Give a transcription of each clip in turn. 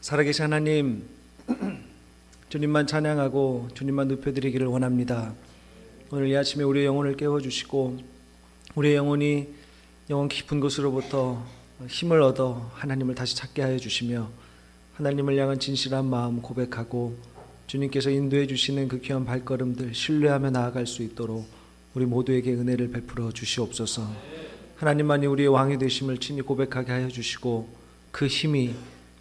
살아계신 하나님, 주님만 찬양하고 주님만 높여드리기를 원합니다. 오늘 이 아침에 우리의 영혼을 깨워주시고 우리의 영혼이 영혼 깊은 곳으로부터 힘을 얻어 하나님을 다시 찾게 하여 주시며 하나님을 향한 진실한 마음 고백하고 주님께서 인도해 주시는 그 귀한 발걸음들 신뢰하며 나아갈 수 있도록 우리 모두에게 은혜를 베풀어 주시옵소서. 하나님만이 우리의 왕이 되심을 친히 고백하게 하여 주시고 그 힘이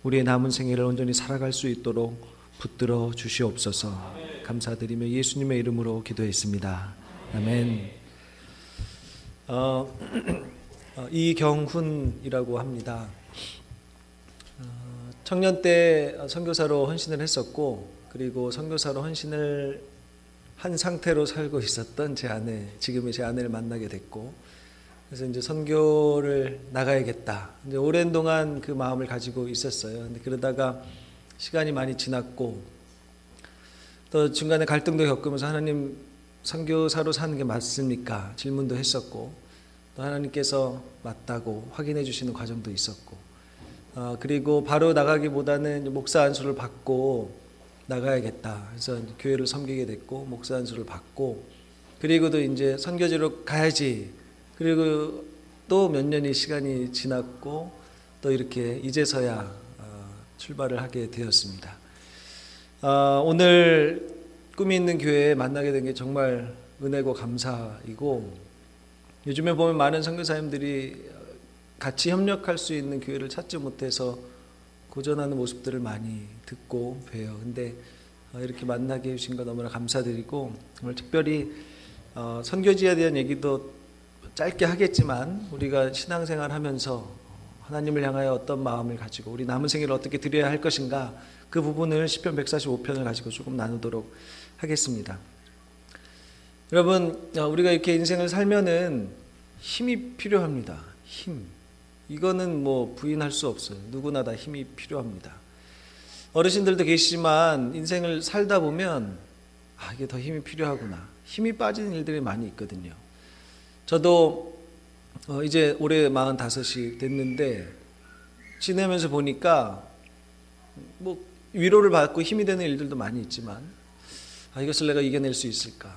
우리의 남은 생애를 온전히 살아갈 수 있도록 붙들어 주시옵소서. 감사드리며 예수님의 이름으로 기도했습니다. 아멘. 이경훈이라고 합니다. 청년 때 선교사로 헌신을 했었고, 그리고 선교사로 헌신을 한 상태로 살고 있었던 제 아내, 지금의 제 아내를 만나게 됐고, 그래서 이제 선교를 나가야겠다. 이제 오랜 동안 그 마음을 가지고 있었어요. 근데 그러다가 시간이 많이 지났고, 또 중간에 갈등도 겪으면서 하나님, 선교사로 사는 게 맞습니까? 질문도 했었고, 또 하나님께서 맞다고 확인해 주시는 과정도 있었고, 그리고 바로 나가기보다는 목사 안수를 받고 나가야겠다. 그래서 교회를 섬기게 됐고, 목사 안수를 받고, 그리고도 이제 선교지로 가야지. 그리고 또 몇 년의 시간이 지났고, 또 이렇게 이제서야 출발을 하게 되었습니다. 오늘 꿈이 있는 교회에 만나게 된 게 정말 은혜고 감사이고, 요즘에 보면 많은 선교사님들이 같이 협력할 수 있는 교회를 찾지 못해서 고전하는 모습들을 많이 듣고 봬요. 근데 이렇게 만나게 해주신 거 너무나 감사드리고, 오늘 특별히 선교지에 대한 얘기도 짧게 하겠지만, 우리가 신앙생활 하면서 하나님을 향하여 어떤 마음을 가지고 우리 남은 생애를 어떻게 드려야 할 것인가, 그 부분을 시편 145편을 가지고 조금 나누도록 하겠습니다. 여러분, 우리가 이렇게 인생을 살면은 힘이 필요합니다. 힘. 이거는 뭐 부인할 수 없어요. 누구나 다 힘이 필요합니다. 어르신들도 계시지만 인생을 살다 보면 이게 더 힘이 필요하구나. 힘이 빠지는 일들이 많이 있거든요. 저도 이제 올해 45이 됐는데 지내면서 보니까 뭐 위로를 받고 힘이 되는 일들도 많이 있지만, 이것을 내가 이겨낼 수 있을까?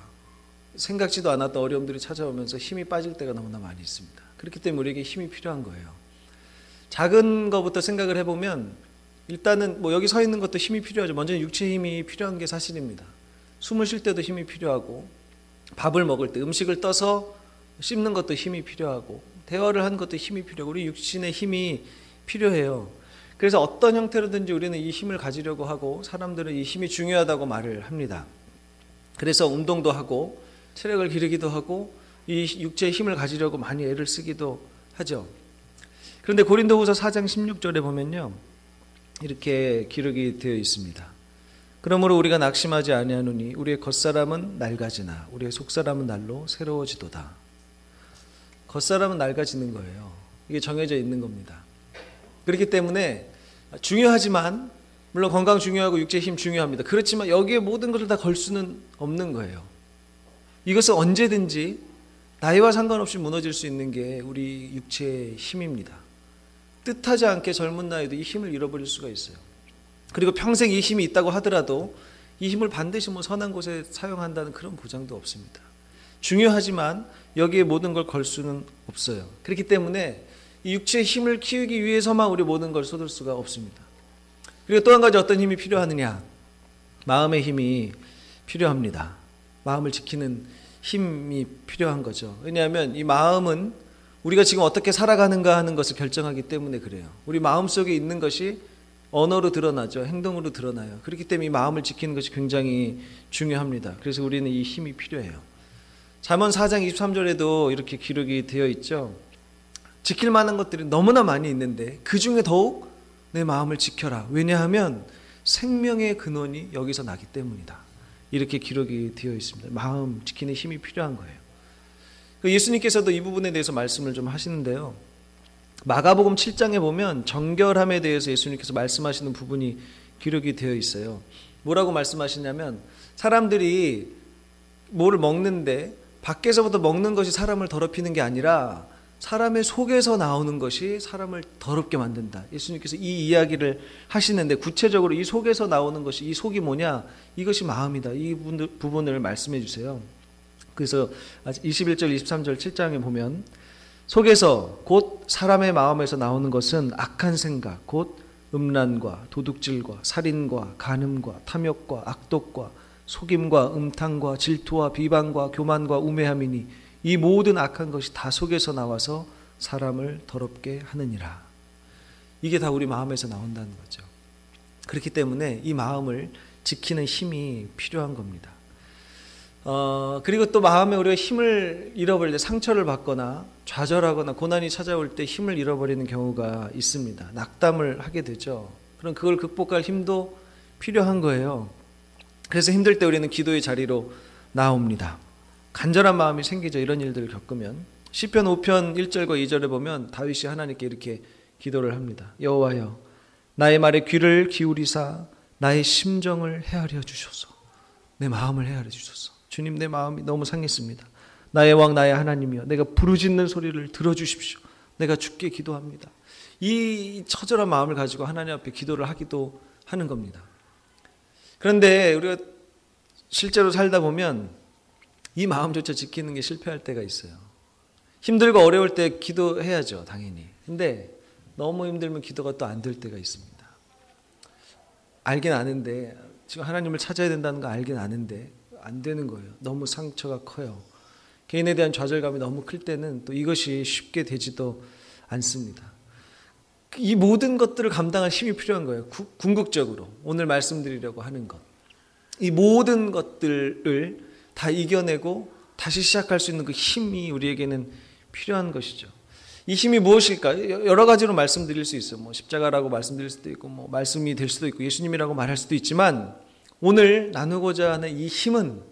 생각지도 않았던 어려움들이 찾아오면서 힘이 빠질 때가 너무나 많이 있습니다. 그렇기 때문에 우리에게 힘이 필요한 거예요. 작은 것부터 생각을 해보면, 일단은 뭐 여기 서 있는 것도 힘이 필요하죠. 먼저 육체의 힘이 필요한 게 사실입니다. 숨을 쉴 때도 힘이 필요하고, 밥을 먹을 때 음식을 떠서 씹는 것도 힘이 필요하고, 대화를 하는 것도 힘이 필요하고, 우리 육신의 힘이 필요해요. 그래서 어떤 형태로든지 우리는 이 힘을 가지려고 하고, 사람들은 이 힘이 중요하다고 말을 합니다. 그래서 운동도 하고 체력을 기르기도 하고 이 육체의 힘을 가지려고 많이 애를 쓰기도 하죠. 그런데 고린도후서 4장 16절에 보면요, 이렇게 기록이 되어 있습니다. 그러므로 우리가 낙심하지 아니하노니 우리의 겉사람은 낡아지나 우리의 속사람은 날로 새로워지도다. 겉사람은 낡아지는 거예요. 이게 정해져 있는 겁니다. 그렇기 때문에 중요하지만, 물론 건강 중요하고 육체의 힘 중요합니다. 그렇지만 여기에 모든 것을 다 걸 수는 없는 거예요. 이것은 언제든지 나이와 상관없이 무너질 수 있는 게 우리 육체의 힘입니다. 뜻하지 않게 젊은 나이도 이 힘을 잃어버릴 수가 있어요. 그리고 평생 이 힘이 있다고 하더라도 이 힘을 반드시 뭐 선한 곳에 사용한다는 그런 보장도 없습니다. 중요하지만 여기에 모든 걸 걸 수는 없어요. 그렇기 때문에 이 육체의 힘을 키우기 위해서만 우리 모든 걸 쏟을 수가 없습니다. 그리고 또 한 가지 어떤 힘이 필요하느냐? 마음의 힘이 필요합니다. 마음을 지키는 힘이 필요한 거죠. 왜냐하면 이 마음은 우리가 지금 어떻게 살아가는가 하는 것을 결정하기 때문에 그래요. 우리 마음속에 있는 것이 언어로 드러나죠. 행동으로 드러나요. 그렇기 때문에 이 마음을 지키는 것이 굉장히 중요합니다. 그래서 우리는 이 힘이 필요해요. 잠언 4장 23절에도 이렇게 기록이 되어 있죠. 지킬 만한 것들이 너무나 많이 있는데 그 중에 더욱 내 마음을 지켜라. 왜냐하면 생명의 근원이 여기서 나기 때문이다. 이렇게 기록이 되어 있습니다. 마음 지키는 힘이 필요한 거예요. 예수님께서도 이 부분에 대해서 말씀을 좀 하시는데요. 마가복음 7장에 보면 정결함에 대해서 예수님께서 말씀하시는 부분이 기록이 되어 있어요. 뭐라고 말씀하시냐면, 사람들이 뭐를 먹는데 밖에서부터 먹는 것이 사람을 더럽히는 게 아니라 사람의 속에서 나오는 것이 사람을 더럽게 만든다. 예수님께서 이 이야기를 하시는데 구체적으로 이 속에서 나오는 것이, 이 속이 뭐냐? 이것이 마음이다. 이 부분을 말씀해 주세요. 그래서 21절 23절 7장에 보면 속에서 곧 사람의 마음에서 나오는 것은 악한 생각 곧 음란과 도둑질과 살인과 간음과 탐욕과 악독과 속임과 음탕과 질투와 비방과 교만과 우매함이니 이 모든 악한 것이 다 속에서 나와서 사람을 더럽게 하느니라. 이게 다 우리 마음에서 나온다는 거죠. 그렇기 때문에 이 마음을 지키는 힘이 필요한 겁니다. 그리고 또 마음에 우리가 힘을 잃어버릴 때, 상처를 받거나 좌절하거나 고난이 찾아올 때 힘을 잃어버리는 경우가 있습니다. 낙담을 하게 되죠. 그럼 그걸 극복할 힘도 필요한 거예요. 그래서 힘들 때 우리는 기도의 자리로 나옵니다. 간절한 마음이 생기죠. 이런 일들을 겪으면. 시편 5편 1절과 2절에 보면 다윗이 하나님께 이렇게 기도를 합니다. 여호와여, 나의 말에 귀를 기울이사 나의 심정을 헤아려 주소서. 내 마음을 헤아려 주소서. 주님, 내 마음이 너무 상했습니다. 나의 왕 나의 하나님이여, 내가 부르짖는 소리를 들어주십시오. 내가 주께 기도합니다. 이 처절한 마음을 가지고 하나님 앞에 기도를 하기도 하는 겁니다. 그런데 우리가 실제로 살다 보면 이 마음조차 지키는 게 실패할 때가 있어요. 힘들고 어려울 때 기도해야죠, 당연히. 근데 너무 힘들면 기도가 또 안 될 때가 있습니다. 알긴 아는데, 지금 하나님을 찾아야 된다는 거 알긴 아는데 안 되는 거예요. 너무 상처가 커요. 개인에 대한 좌절감이 너무 클 때는 또 이것이 쉽게 되지도 않습니다. 이 모든 것들을 감당할 힘이 필요한 거예요. 궁극적으로 오늘 말씀드리려고 하는 것, 이 모든 것들을 다 이겨내고 다시 시작할 수 있는 그 힘이 우리에게는 필요한 것이죠. 이 힘이 무엇일까? 여러 가지로 말씀드릴 수 있어요. 십자가라고 말씀드릴 수도 있고, 말씀이 될 수도 있고, 예수님이라고 말할 수도 있지만, 오늘 나누고자 하는 이 힘은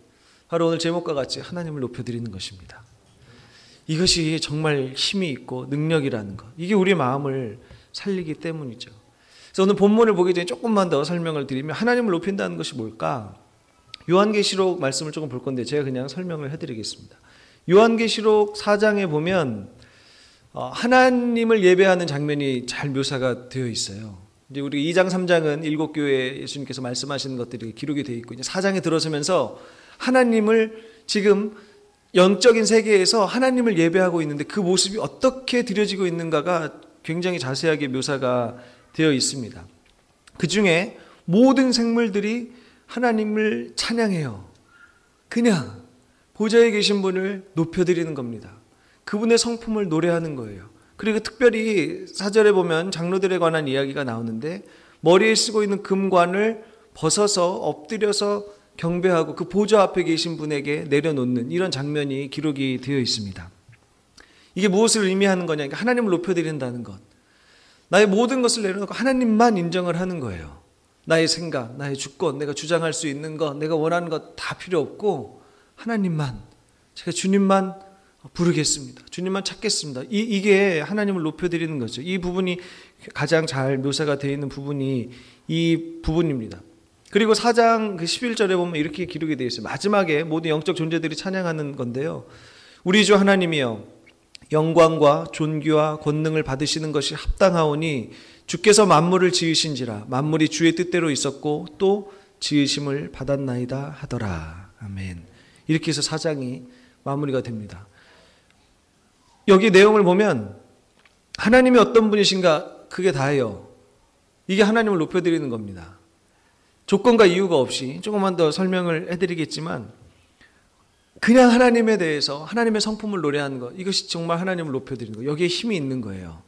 바로 오늘 제목과 같이 하나님을 높여드리는 것입니다. 이것이 정말 힘이 있고 능력이라는 것, 이게 우리 마음을 살리기 때문이죠. 그래서 오늘 본문을 보기 전에 조금만 더 설명을 드리면, 하나님을 높인다는 것이 뭘까? 요한계시록 말씀을 조금 볼 건데 제가 그냥 설명을 해드리겠습니다. 요한계시록 4장에 보면 하나님을 예배하는 장면이 잘 묘사가 되어 있어요. 이제 우리 2장 3장은 7교회에 예수님께서 말씀하시는 것들이 기록이 되어 있고, 이제 4장에 들어서면서 하나님을 지금 영적인 세계에서 하나님을 예배하고 있는데 그 모습이 어떻게 드려지고 있는가가 굉장히 자세하게 묘사가 되어 있습니다. 그 중에 모든 생물들이 하나님을 찬양해요. 그냥 보좌에 계신 분을 높여드리는 겁니다. 그분의 성품을 노래하는 거예요. 그리고 특별히 4절에 보면 장로들에 관한 이야기가 나오는데, 머리에 쓰고 있는 금관을 벗어서 엎드려서 경배하고 그 보좌 앞에 계신 분에게 내려놓는 이런 장면이 기록이 되어 있습니다. 이게 무엇을 의미하는 거냐? 하나님을 높여드린다는 것. 나의 모든 것을 내려놓고 하나님만 인정을 하는 거예요. 나의 생각, 나의 주권, 내가 주장할 수 있는 것, 내가 원하는 것 다 필요 없고 하나님만, 제가 주님만 부르겠습니다. 주님만 찾겠습니다. 이게 하나님을 높여드리는 거죠. 이 부분이 가장 잘 묘사가 되어 있는 부분이 이 부분입니다. 그리고 4장 11절에 보면 이렇게 기록이 되어 있어요. 마지막에 모든 영적 존재들이 찬양하는 건데요. 우리 주 하나님이여, 영광과 존귀와 권능을 받으시는 것이 합당하오니 주께서 만물을 지으신지라. 만물이 주의 뜻대로 있었고 또 지으심을 받았나이다 하더라. 아멘. 이렇게 해서 4장이 마무리가 됩니다. 여기 내용을 보면 하나님이 어떤 분이신가, 그게 다예요. 이게 하나님을 높여드리는 겁니다. 조건과 이유가 없이 조금만 더 설명을 해드리겠지만, 그냥 하나님에 대해서 하나님의 성품을 노래하는 것, 이것이 정말 하나님을 높여드리는 것, 여기에 힘이 있는 거예요.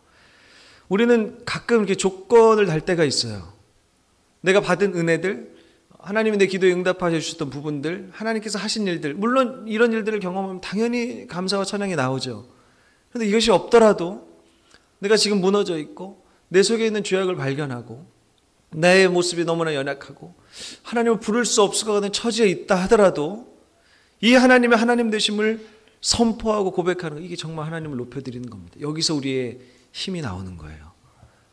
우리는 가끔 이렇게 조건을 달 때가 있어요. 내가 받은 은혜들, 하나님이 내 기도에 응답하셔 주셨던 부분들, 하나님께서 하신 일들, 물론 이런 일들을 경험하면 당연히 감사와 찬양이 나오죠. 그런데 이것이 없더라도 내가 지금 무너져 있고 내 속에 있는 죄악을 발견하고 나의 모습이 너무나 연약하고 하나님을 부를 수 없을 것 같은 처지에 있다 하더라도 이 하나님의 하나님 되심을 선포하고 고백하는 것, 이게 정말 하나님을 높여드리는 겁니다. 여기서 우리의 힘이 나오는 거예요.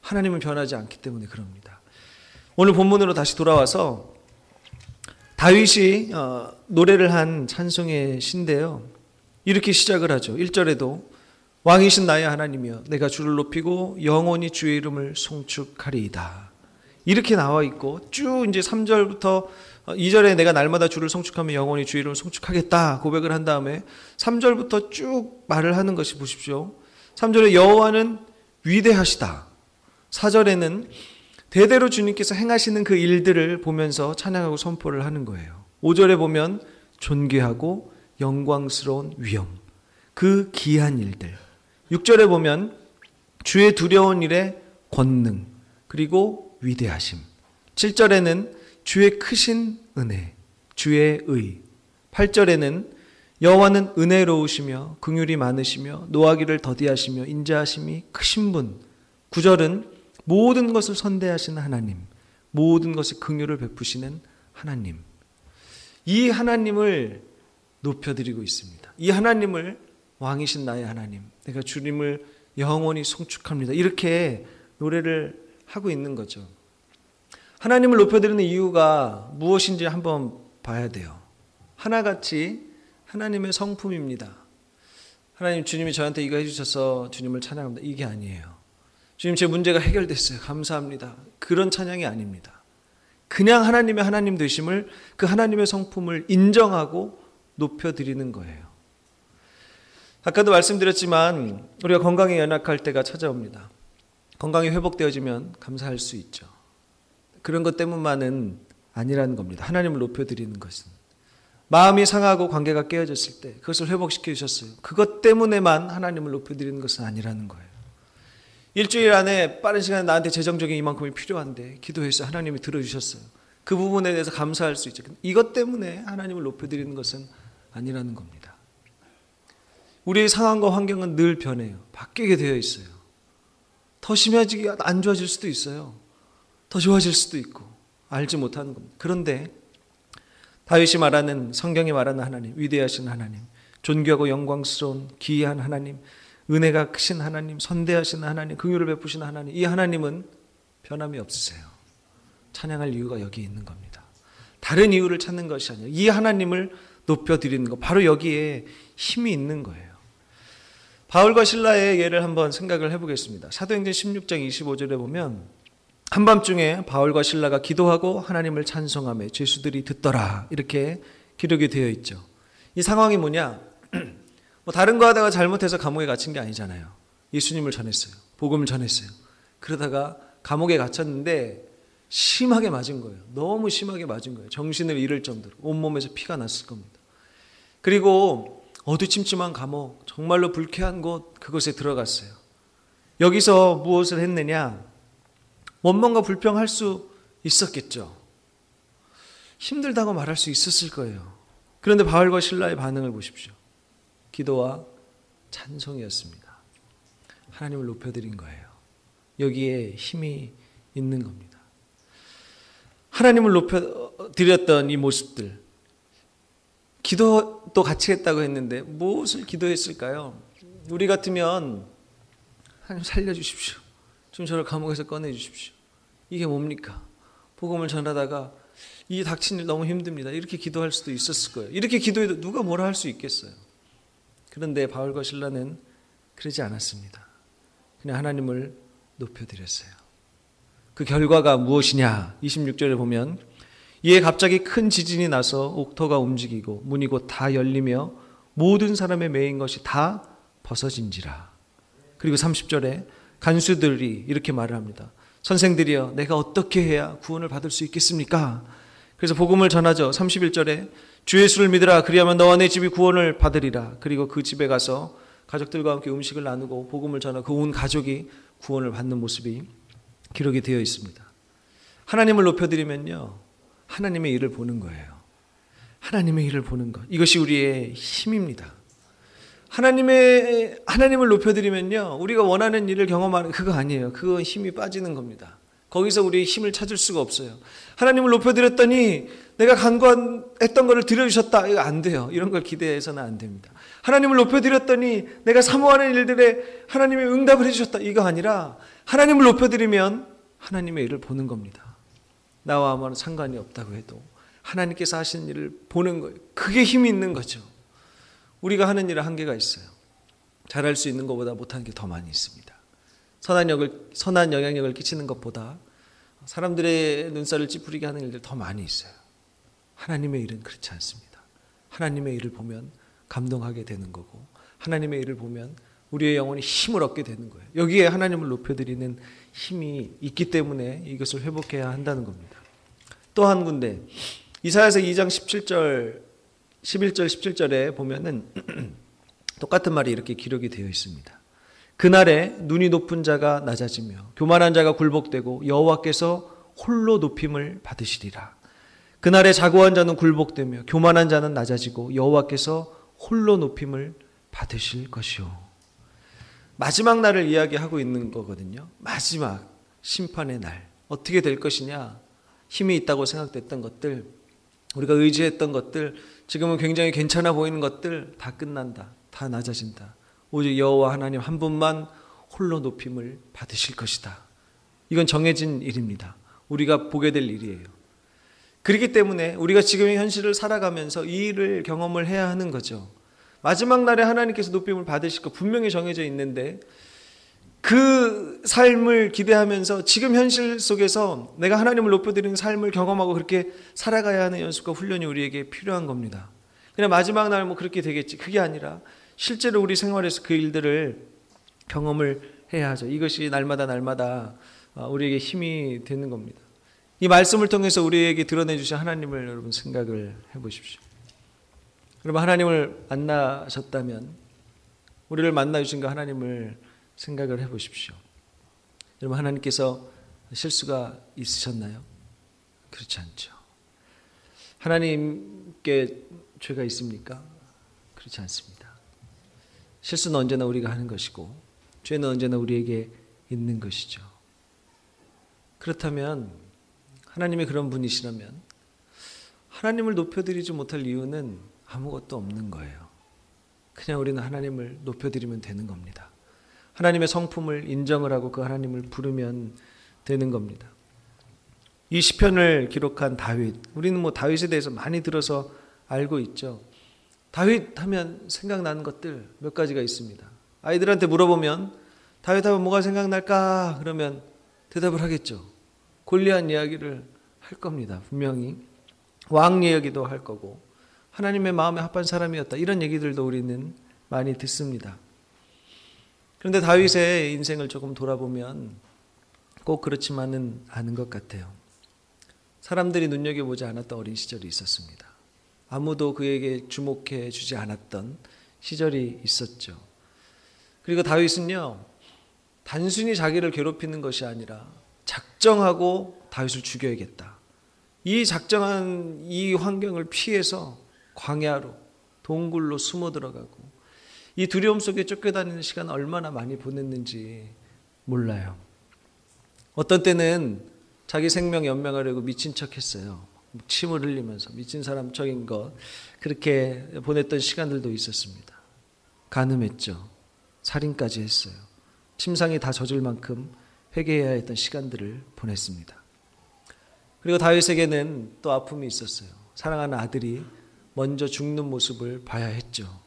하나님은 변하지 않기 때문에 그럽니다. 오늘 본문으로 다시 돌아와서 다윗이 노래를 한 찬송의 시인데요. 이렇게 시작을 하죠. 1절에도 왕이신 나의 하나님이여 내가 주를 높이고 영원히 주의 이름을 송축하리이다. 이렇게 나와 있고 쭉 이제 3절부터 2절에 내가 날마다 주를 송축하며 영원히 주의 이름을 송축하겠다 고백을 한 다음에 3절부터 쭉 말을 하는 것이 보십시오. 3절에 여호와는 위대하시다. 4절에는 대대로 주님께서 행하시는 그 일들을 보면서 찬양하고 선포를 하는 거예요. 5절에 보면 존귀하고 영광스러운 위엄, 그 기이한 일들. 6절에 보면 주의 두려운 일의 권능, 그리고 위대하심. 7절에는 주의 크신 은혜, 주의 의. 8절에는 여호와는 은혜로우시며 긍휼이 많으시며 노하기를 더디하시며 인자하심이 크신 분. 9절은 모든 것을 선대하시는 하나님, 모든 것에 긍휼을 베푸시는 하나님. 이 하나님을 높여드리고 있습니다. 이 하나님을 왕이신 나의 하나님, 내가 주님을 영원히 송축합니다. 이렇게 노래를 하고 있는 거죠. 하나님을 높여드리는 이유가 무엇인지 한번 봐야 돼요. 하나같이 하나님의 성품입니다. 하나님, 주님이 저한테 이거 해주셔서 주님을 찬양합니다. 이게 아니에요. 주님, 제 문제가 해결됐어요. 감사합니다. 그런 찬양이 아닙니다. 그냥 하나님의 하나님 되심을, 그 하나님의 성품을 인정하고 높여드리는 거예요. 아까도 말씀드렸지만 우리가 건강에 연약할 때가 찾아옵니다. 건강이 회복되어지면 감사할 수 있죠. 그런 것 때문만은 아니라는 겁니다. 하나님을 높여드리는 것은. 마음이 상하고 관계가 깨어졌을 때 그것을 회복시켜 주셨어요. 그것 때문에만 하나님을 높여드리는 것은 아니라는 거예요. 일주일 안에 빠른 시간에 나한테 재정적인 이만큼이 필요한데 기도했어요. 하나님이 들어주셨어요. 그 부분에 대해서 감사할 수 있죠. 이것 때문에 하나님을 높여드리는 것은 아니라는 겁니다. 우리의 상황과 환경은 늘 변해요. 바뀌게 되어 있어요. 더 심해지기가 안 좋아질 수도 있어요. 더 좋아질 수도 있고 알지 못하는 겁니다. 그런데 다윗이 말하는, 성경이 말하는 하나님, 위대하신 하나님, 존귀하고 영광스러운 기이한 하나님, 은혜가 크신 하나님, 선대하신 하나님, 긍휼을 베푸시는 하나님, 이 하나님은 변함이 없으세요. 찬양할 이유가 여기 있는 겁니다. 다른 이유를 찾는 것이 아니라 이 하나님을 높여드리는 것, 바로 여기에 힘이 있는 거예요. 바울과 신라의 예를 한번 생각을 해보겠습니다. 사도행전 16장 25절에 보면 한밤중에 바울과 신라가 기도하고 하나님을 찬송하며 죄수들이 듣더라, 이렇게 기록이 되어 있죠. 이 상황이 뭐냐? 뭐 다른 거 하다가 잘못해서 감옥에 갇힌 게 아니잖아요. 예수님을 전했어요. 복음을 전했어요. 그러다가 감옥에 갇혔는데 심하게 맞은 거예요. 너무 심하게 맞은 거예요. 정신을 잃을 정도로 온몸에서 피가 났을 겁니다. 그리고 어두침침한 감옥, 정말로 불쾌한 곳, 그곳에 들어갔어요. 여기서 무엇을 했느냐? 원망과 불평할 수 있었겠죠. 힘들다고 말할 수 있었을 거예요. 그런데 바울과 신라의 반응을 보십시오. 기도와 찬송이었습니다. 하나님을 높여드린 거예요. 여기에 힘이 있는 겁니다. 하나님을 높여드렸던 이 모습들, 기도도 같이 했다고 했는데 무엇을 기도했을까요? 우리 같으면 하나님 살려주십시오. 좀 저를 감옥에서 꺼내주십시오. 이게 뭡니까? 복음을 전하다가 이 닥친 일 너무 힘듭니다. 이렇게 기도할 수도 있었을 거예요. 이렇게 기도해도 누가 뭐라 할 수 있겠어요? 그런데 바울과 신라는 그러지 않았습니다. 그냥 하나님을 높여드렸어요. 그 결과가 무엇이냐? 26절에 보면 이에 갑자기 큰 지진이 나서 옥토가 움직이고 문이 곧 다 열리며 모든 사람의 매인 것이 다 벗어진지라. 그리고 30절에 간수들이 이렇게 말을 합니다. 선생들이여, 내가 어떻게 해야 구원을 받을 수 있겠습니까? 그래서 복음을 전하죠. 31절에 주 예수를 믿으라. 그리하면 너와 내 집이 구원을 받으리라. 그리고 그 집에 가서 가족들과 함께 음식을 나누고 복음을 전하고 그 온 가족이 구원을 받는 모습이 기록이 되어 있습니다. 하나님을 높여드리면요, 하나님의 일을 보는 거예요. 하나님의 일을 보는 것, 이것이 우리의 힘입니다. 하나님을 높여드리면요, 우리가 원하는 일을 경험하는 그거 아니에요. 그건 힘이 빠지는 겁니다. 거기서 우리의 힘을 찾을 수가 없어요. 하나님을 높여드렸더니 내가 간구했던 것을 드려주셨다, 이거 안 돼요. 이런 걸 기대해서는 안 됩니다. 하나님을 높여드렸더니 내가 사모하는 일들에 하나님이 응답을 해주셨다, 이거 아니라 하나님을 높여드리면 하나님의 일을 보는 겁니다. 나와 아무런 상관이 없다고 해도 하나님께서 하시는 일을 보는 거예요. 그게 힘이 있는 거죠. 우리가 하는 일은 한계가 있어요. 잘할 수 있는 것보다 못하는 게 더 많이 있습니다. 선한 영향력을 끼치는 것보다 사람들의 눈살을 찌푸리게 하는 일들 더 많이 있어요. 하나님의 일은 그렇지 않습니다. 하나님의 일을 보면 감동하게 되는 거고, 하나님의 일을 보면 우리의 영혼이 힘을 얻게 되는 거예요. 여기에 하나님을 높여드리는 힘이 있기 때문에 이것을 회복해야 한다는 겁니다. 또 한 군데 이사야서 2장 11절 17절에 보면은 똑같은 말이 이렇게 기록이 되어 있습니다. 그날에 눈이 높은 자가 낮아지며 교만한 자가 굴복되고 여호와께서 홀로 높임을 받으시리라. 그날에 자고한 자는 굴복되며 교만한 자는 낮아지고 여호와께서 홀로 높임을 받으실 것이요. 마지막 날을 이야기하고 있는 거거든요. 마지막 심판의 날 어떻게 될 것이냐. 힘이 있다고 생각됐던 것들, 우리가 의지했던 것들, 지금은 굉장히 괜찮아 보이는 것들 다 끝난다. 다 낮아진다. 오직 여호와 하나님 한 분만 홀로 높임을 받으실 것이다. 이건 정해진 일입니다. 우리가 보게 될 일이에요. 그렇기 때문에 우리가 지금의 현실을 살아가면서 이 일을 경험을 해야 하는 거죠. 마지막 날에 하나님께서 높임을 받으실 거 분명히 정해져 있는데 그 삶을 기대하면서 지금 현실 속에서 내가 하나님을 높여드리는 삶을 경험하고 그렇게 살아가야 하는 연습과 훈련이 우리에게 필요한 겁니다. 그냥 마지막 날 뭐 그렇게 되겠지. 그게 아니라 실제로 우리 생활에서 그 일들을 경험을 해야 하죠. 이것이 날마다 우리에게 힘이 되는 겁니다. 이 말씀을 통해서 우리에게 드러내 주신 하나님을 여러분 생각을 해보십시오. 여러분 하나님을 만나셨다면 우리를 만나 주신 그 하나님을 생각을 해보십시오. 여러분 하나님께서 실수가 있으셨나요? 그렇지 않죠. 하나님께 죄가 있습니까? 그렇지 않습니다. 실수는 언제나 우리가 하는 것이고 죄는 언제나 우리에게 있는 것이죠. 그렇다면 하나님이 그런 분이시라면 하나님을 높여드리지 못할 이유는 아무것도 없는 거예요. 그냥 우리는 하나님을 높여드리면 되는 겁니다. 하나님의 성품을 인정을 하고 그 하나님을 부르면 되는 겁니다. 이 시편을 기록한 다윗, 우리는 뭐 다윗에 대해서 많이 들어서 알고 있죠. 다윗 하면 생각나는 것들 몇 가지가 있습니다. 아이들한테 물어보면 다윗 하면 뭐가 생각날까? 그러면 대답을 하겠죠. 골리앗 이야기를 할 겁니다. 분명히 왕 이야기도 할 거고 하나님의 마음에 합한 사람이었다. 이런 얘기들도 우리는 많이 듣습니다. 그런데 다윗의 인생을 조금 돌아보면 꼭 그렇지만은 않은 것 같아요. 사람들이 눈여겨보지 않았던 어린 시절이 있었습니다. 아무도 그에게 주목해 주지 않았던 시절이 있었죠. 그리고 다윗은요, 단순히 자기를 괴롭히는 것이 아니라 작정하고 다윗을 죽여야겠다. 이 작정한 이 환경을 피해서 광야로 동굴로 숨어 들어가고 이 두려움 속에 쫓겨다니는 시간 얼마나 많이 보냈는지 몰라요. 어떤 때는 자기 생명 연명하려고 미친 척 했어요. 침을 흘리면서 미친 사람적인 것 그렇게 보냈던 시간들도 있었습니다. 간음했죠. 살인까지 했어요. 침상이 다 젖을 만큼 회개해야 했던 시간들을 보냈습니다. 그리고 다윗에게는 또 아픔이 있었어요. 사랑하는 아들이 먼저 죽는 모습을 봐야 했죠.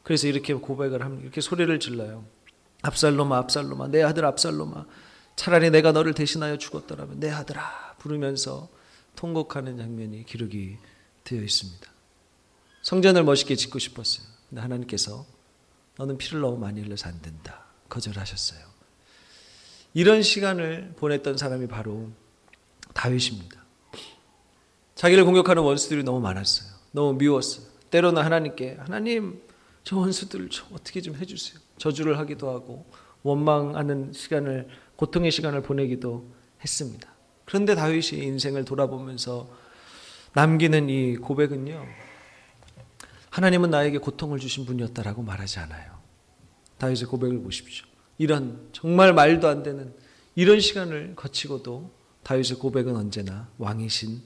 그래서 이렇게 고백을 합니다. 이렇게 소리를 질러요. 압살롬아, 압살롬아, 내 아들 압살롬아, 차라리 내가 너를 대신하여 죽었더라면 내 아들아 부르면서 통곡하는 장면이 기록이 되어 있습니다. 성전을 멋있게 짓고 싶었어요. 근데 하나님께서 너는 피를 너무 많이 흘려서 안 된다. 거절하셨어요. 이런 시간을 보냈던 사람이 바로 다윗입니다. 자기를 공격하는 원수들이 너무 많았어요. 너무 미웠어요. 때로는 하나님께 하나님 저 원수들을 좀 어떻게 좀 해주세요. 저주를 하기도 하고 원망하는 시간을 고통의 시간을 보내기도 했습니다. 그런데 다윗이 인생을 돌아보면서 남기는 이 고백은요. 하나님은 나에게 고통을 주신 분이었다라고 말하지 않아요. 다윗의 고백을 보십시오. 이런 정말 말도 안 되는 이런 시간을 거치고도 다윗의 고백은 언제나 왕이신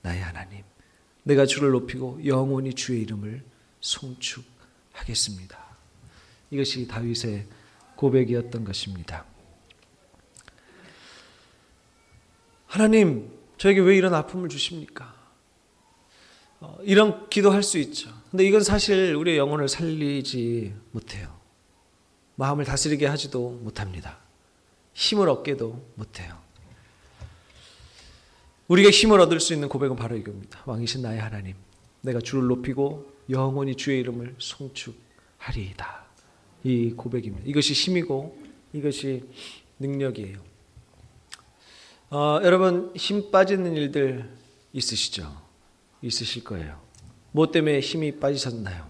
나의 하나님. 내가 주를 높이고 영원히 주의 이름을 송축하겠습니다. 이것이 다윗의 고백이었던 것입니다. 하나님, 저에게 왜 이런 아픔을 주십니까? 이런 기도할 수 있죠. 근데 이건 사실 우리의 영혼을 살리지 못해요. 마음을 다스리게 하지도 못합니다. 힘을 얻게도 못해요. 우리가 힘을 얻을 수 있는 고백은 바로 이겁니다. 왕이신 나의 하나님, 내가 주를 높이고 영원히 주의 이름을 송축하리이다. 이 고백입니다. 이것이 힘이고 이것이 능력이에요. 여러분, 힘 빠지는 일들 있으시죠? 있으실 거예요. 뭐 때문에 힘이 빠지셨나요?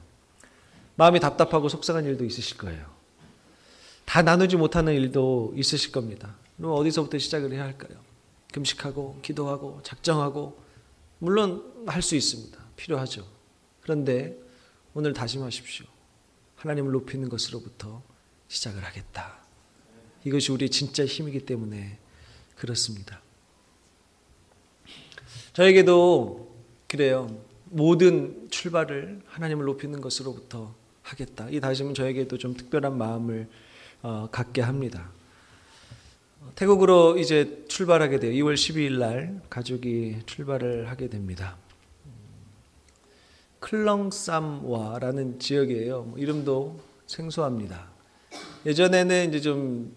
마음이 답답하고 속상한 일도 있으실 거예요. 다 나누지 못하는 일도 있으실 겁니다. 그럼 어디서부터 시작을 해야 할까요? 금식하고 기도하고 작정하고, 물론 할 수 있습니다. 필요하죠. 그런데 오늘 다짐하십시오. 하나님을 높이는 것으로부터 시작을 하겠다. 이것이 우리의 진짜 힘이기 때문에 그렇습니다. 저에게도 그래요. 모든 출발을 하나님을 높이는 것으로부터 하겠다. 이 다짐은 저에게도 좀 특별한 마음을 갖게 합니다. 태국으로 이제 출발하게 돼요. 2월 12일 날 가족이 출발을 하게 됩니다. 클렁쌈와라는 지역이에요. 이름도 생소합니다. 예전에는 이제 좀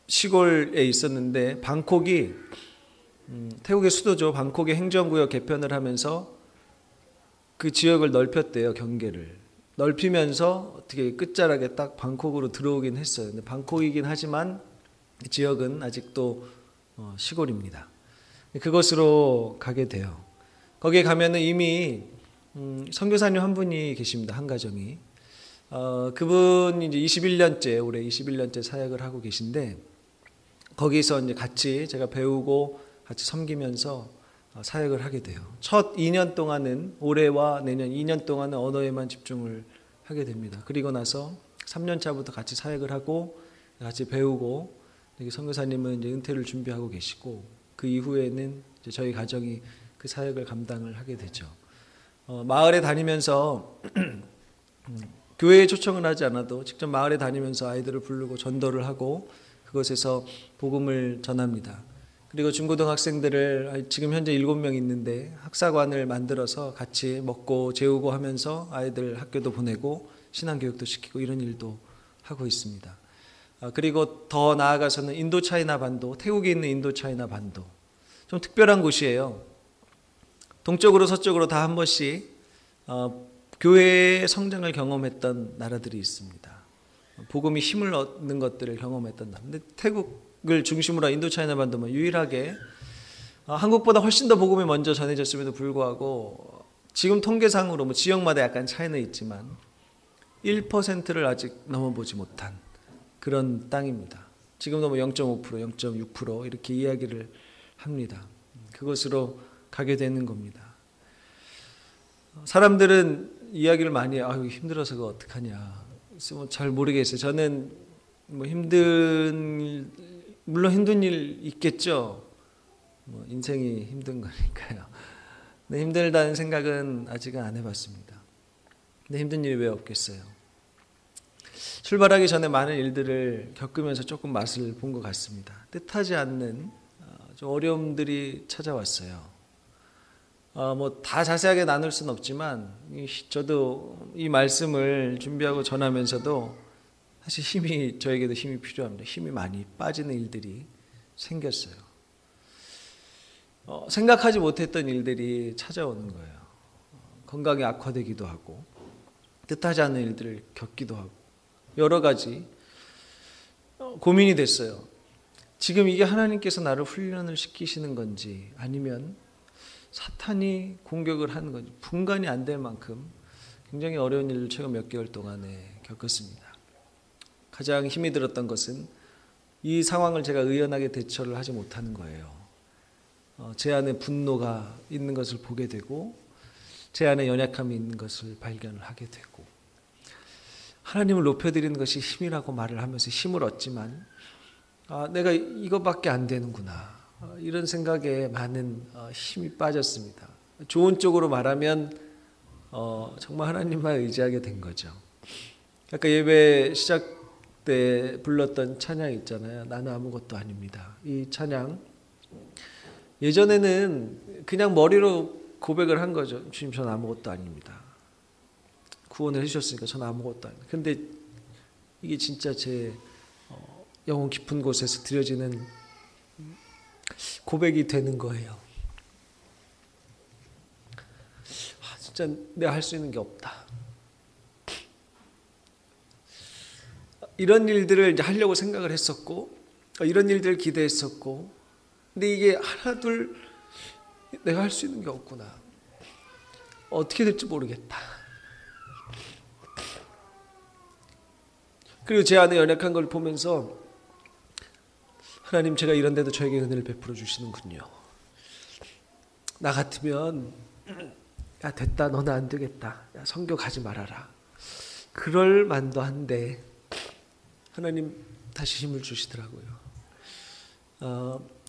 시골에 있었는데, 방콕이 태국의 수도죠. 방콕의 행정구역 개편을 하면서 그 지역을 넓혔대요. 경계를 넓히면서 어떻게 끝자락에 딱 방콕으로 들어오긴 했어요. 근데 방콕이긴 하지만 지역은 아직도 시골입니다. 그곳으로 가게 돼요. 거기에 가면은 이미 선교사님 한 분이 계십니다. 한 가정이. 그분이 이제 21년째, 올해 21년째 사역을 하고 계신데, 거기서 이제 같이 제가 배우고 같이 섬기면서 사역을 하게 돼요. 첫 2년 동안은, 올해와 내년 2년 동안은 언어에만 집중을 하게 됩니다. 그리고 나서 3년 차부터 같이 사역을 하고 같이 배우고, 여기 선교사님은 이제 은퇴를 준비하고 계시고, 그 이후에는 이제 저희 가정이 그 사역을 감당을 하게 되죠. 마을에 다니면서 교회에 초청을 하지 않아도 직접 마을에 다니면서 아이들을 부르고 전도를 하고 그곳에서 복음을 전합니다. 그리고 중고등학생들을 지금 현재 7명 있는데 학사관을 만들어서 같이 먹고 재우고 하면서 아이들 학교도 보내고 신앙교육도 시키고 이런 일도 하고 있습니다. 그리고 더 나아가서는 인도차이나 반도, 태국에 있는 인도차이나 반도, 좀 특별한 곳이에요. 동쪽으로 서쪽으로 다 한 번씩 교회의 성장을 경험했던 나라들이 있습니다. 복음이 힘을 얻는 것들을 경험했던 나라. 근데 태국을 중심으로 한 인도차이나 반도만 유일하게 한국보다 훨씬 더 복음이 먼저 전해졌음에도 불구하고 지금 통계상으로 뭐 지역마다 약간 차이는 있지만 1%를 아직 넘어보지 못한 그런 땅입니다. 지금도 뭐 0.5%, 0.6% 이렇게 이야기를 합니다. 그것으로 가게 되는 겁니다. 사람들은 이야기를 많이 해요. 아유, 힘들어서 그거 어떡하냐. 뭐 잘 모르겠어요. 저는 뭐 물론 힘든 일 있겠죠. 뭐 인생이 힘든 거니까요. 근데 힘들다는 생각은 아직은 안 해봤습니다. 근데 힘든 일이 왜 없겠어요. 출발하기 전에 많은 일들을 겪으면서 조금 맛을 본 것 같습니다. 뜻하지 않는 좀 어려움들이 찾아왔어요. 뭐 다 자세하게 나눌 수는 없지만 저도 이 말씀을 준비하고 전하면서도 사실 저에게도 힘이 필요합니다. 힘이 많이 빠지는 일들이 생겼어요. 생각하지 못했던 일들이 찾아오는 거예요. 건강이 악화되기도 하고 뜻하지 않은 일들을 겪기도 하고 여러 가지 고민이 됐어요. 지금 이게 하나님께서 나를 훈련을 시키시는 건지 아니면 사탄이 공격을 하는 건지 분간이 안 될 만큼 굉장히 어려운 일을 최근 몇 개월 동안에 겪었습니다. 가장 힘이 들었던 것은 이 상황을 제가 의연하게 대처를 하지 못하는 거예요. 제 안에 분노가 있는 것을 보게 되고 제 안에 연약함이 있는 것을 발견을 하게 되고 하나님을 높여드리는 것이 힘이라고 말을 하면서 힘을 얻지만 내가 이것밖에 안 되는구나. 이런 생각에 많은 힘이 빠졌습니다. 좋은 쪽으로 말하면 정말 하나님만 의지하게 된 거죠. 아까 예배 시작 때 불렀던 찬양 있잖아요. 나는 아무것도 아닙니다. 이 찬양 예전에는 그냥 머리로 고백을 한 거죠. 주님, 저는 아무것도 아닙니다. 구원을 해주셨으니까 저는 아무것도 아닙니다. 그런데 이게 진짜 제 영혼 깊은 곳에서 드려지는 고백이 되는 거예요. 진짜 내가 할 수 있는 게 없다. 이런 일들을 이제 하려고 생각을 했었고, 이런 일들을 기대했었고, 근데 이게 하나 둘 내가 할 수 있는 게 없구나. 어떻게 될지 모르겠다. 그리고 제 안에 연약한 걸 보면서 하나님, 제가 이런 데도 저에게 은혜를 베풀어 주시는군요. 나 같으면 야 됐다, 너는 안 되겠다, 야 선교 가지 말아라, 그럴 만도 한데 하나님 다시 힘을 주시더라고요.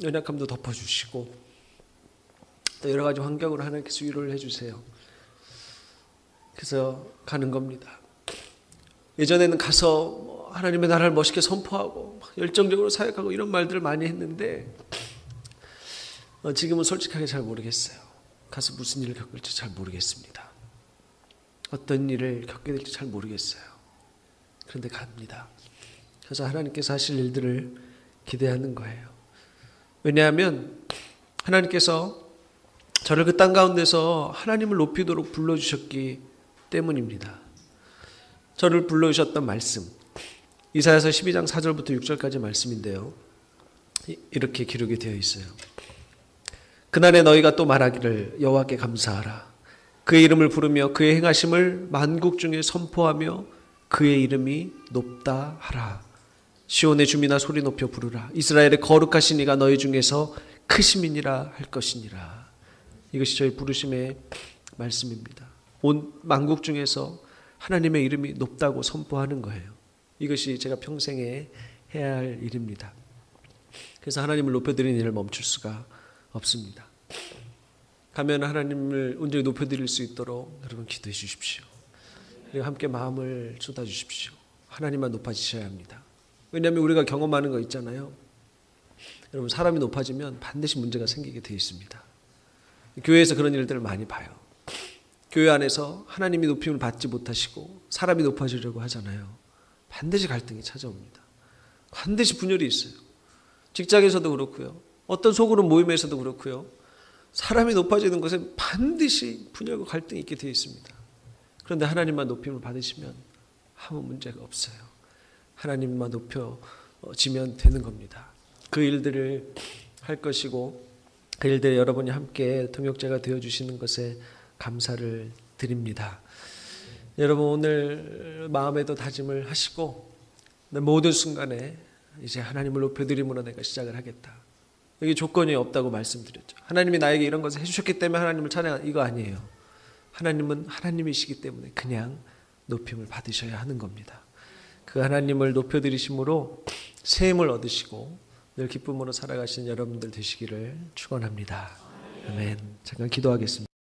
연약함도 덮어주시고 또 여러 가지 환경으로 하나님께서 위로를 해주세요. 그래서 가는 겁니다. 예전에는 가서 하나님의 나라를 멋있게 선포하고 열정적으로 사역하고 이런 말들을 많이 했는데 지금은 솔직하게 잘 모르겠어요. 가서 무슨 일을 겪을지 잘 모르겠습니다. 어떤 일을 겪게 될지 잘 모르겠어요. 그런데 갑니다. 그래서 하나님께서 하실 일들을 기대하는 거예요. 왜냐하면 하나님께서 저를 그 땅 가운데서 하나님을 높이도록 불러주셨기 때문입니다. 저를 불러주셨던 말씀, 이사야서 12장 4절부터 6절까지 말씀인데요. 이렇게 기록이 되어 있어요. 그날에 너희가 또 말하기를 여호와께 감사하라. 그의 이름을 부르며 그의 행하심을 만국 중에 선포하며 그의 이름이 높다 하라. 시온의 주민아 소리 높여 부르라. 이스라엘의 거룩하신 이가 너희 중에서 크심이니라 할 것이니라. 이것이 저희 부르심의 말씀입니다. 온 만국 중에서 하나님의 이름이 높다고 선포하는 거예요. 이것이 제가 평생에 해야 할 일입니다. 그래서 하나님을 높여드리는 일을 멈출 수가 없습니다. 가면 하나님을 온전히 높여드릴 수 있도록 여러분 기도해 주십시오. 그리고 함께 마음을 쏟아 주십시오. 하나님만 높아지셔야 합니다. 왜냐하면 우리가 경험하는 거 있잖아요. 여러분, 사람이 높아지면 반드시 문제가 생기게 되어 있습니다. 교회에서 그런 일들을 많이 봐요. 교회 안에서 하나님이 높임을 받지 못하시고 사람이 높아지려고 하잖아요. 반드시 갈등이 찾아옵니다. 반드시 분열이 있어요. 직장에서도 그렇고요. 어떤 소그룹 모임에서도 그렇고요. 사람이 높아지는 것에 반드시 분열과 갈등이 있게 되어 있습니다. 그런데 하나님만 높임을 받으시면 아무 문제가 없어요. 하나님만 높여지면 되는 겁니다. 그 일들을 할 것이고 그 일들에 여러분이 함께 동역자가 되어주시는 것에 감사를 드립니다. 여러분, 오늘 마음에도 다짐을 하시고 모든 순간에 이제 하나님을 높여드림으로 내가 시작을 하겠다. 여기 조건이 없다고 말씀드렸죠. 하나님이 나에게 이런 것을 해주셨기 때문에 하나님을 찬양하는 이거 아니에요. 하나님은 하나님이시기 때문에 그냥 높임을 받으셔야 하는 겁니다. 그 하나님을 높여드리심으로 새 힘을 얻으시고 늘 기쁨으로 살아가시는 여러분들 되시기를 축원합니다. 아멘. 잠깐 기도하겠습니다.